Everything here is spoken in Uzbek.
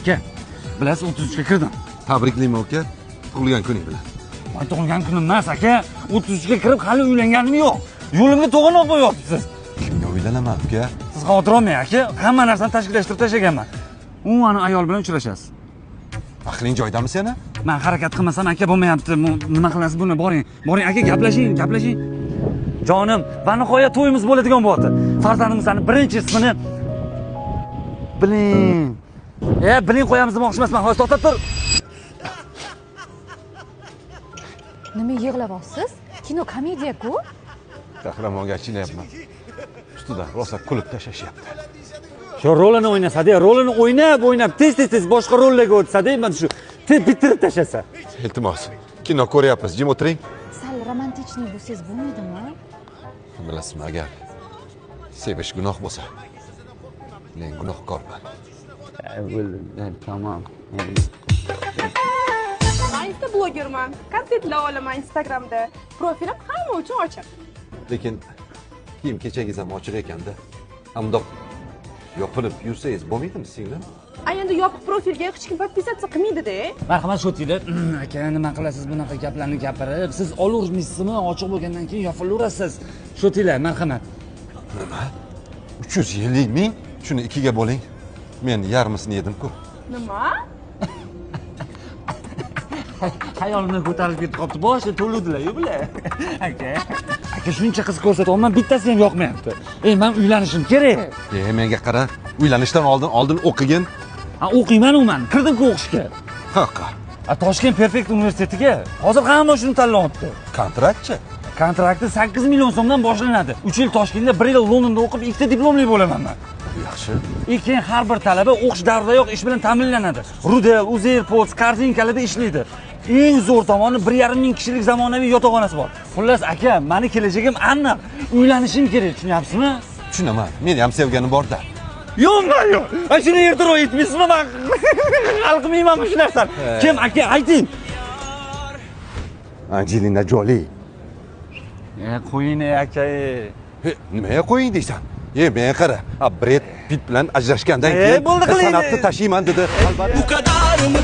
aka, bilasiz 33 ga kirdim. Tabriklayman aka, tug'ilgan kuning bilan. Men tug'ilgan kunim emas aka, 33 ga kirib hali uylanganim yo'q. Yo'limga to'g'anoq qo'yapsiz. Kimga uylanaman aka? Siz xavotir olmang aka, hamma narsani tashkillashtirib tashlaganman. Umuman ayol bilan uchrashasiz. Aqling joyidami seni? Men harakat qilmasam aka bo'lmayapti. Nima qilasiz buni? Boring aka, gaplashing. Jonim, va nihoyat to'yimiz bo'ladigan bo'ldi. Farzandimizning birinchi ismini biling qo'yamiz demoqchi emasman. Hozir to'xtab tur. Nima yig'layapsiz? Kino komediya-ku. Qahramonga achinayapman. Ustida rosa kulib tashlashyapti. Shu rolini o'ynasa-da, rolini o'ynab, tez boshqa rollarga o'tsa-da, mana shu bitirib tashlasa. Iltimos, kino ko'ryapmiz, jim o'tiring. Sal romantichniy bo'lsangiz bo'lmaydimi? Bilasizmi, agar sevish gunoh bo'lsa, men gunohkorman. Tamam. Men blogerman. Kontentlar olaman Instagramda. Profilim hamma uchun ochiq. Lekin kiyim kechagingiz ham ochiq ekanda. Amdoq yopilib yursangiz bo'lmaydimi, singlim? Endi yopiq profilga hech kim podpisatsiya qilmaydi-da. Marhamat, sho'tinglar. Aka, nima qilasiz bunaqa gaplarni gapirib? Siz olavermaysizmi? Ochiq bo'lgandan keyin yopilaverasiz. Sho'tinglar, marhamat. Nima? 350 ming? Shuni ikkiga bo'ling. Men yarmisini yedim-ku. Nima? Xayolimni ko'tarib ketib qolibdi. Boshida to'luvdilar-yu bular. Aka, shuncha qiz ko'rsatyapman, bittasi ham yoqmayapti. Men uylanishim kerak. Menga qara, uylanishdan oldin o'qigin. O'qiyman umuman. Kirdim-ku o'qishga. Haqqa. Toshkent Perfect universitetiga. Hozir hamma shuni tanlayapti. Kontraktchi? Kontrakti 8 million so'mdan boshlanadi. 3 yil Toshkentda, 1 yil Londonda o'qib, 2 ta diplomli bo'laman men. Yaxshi. Keyin har bir talaba o'qish davridayoq ish bilan ta'minlanadi. Rudel, Uzerpost, kartinkalarda ishlaydi. Eng zo'r tomoni 1,5 ming kishilik zamonaviy yotoqxonasi bor. Xullas aka, meni kelajagim aniq. Uylanishim kerak, tushunyapsizmi? Tushunaman. Men ham sevganim bor-da. Yo'q. Shuni ertaroq aytmaysizmi? Men hal qilmayman shu narsani. Kim aka, ayting. Angelina Jolie. Qo'ying aka. Nimaga qo'ying deysan? Men qara, Brad Pitt bilan ajrashgandan keyin san'atni tashiyman dedi. Bu kadarmı?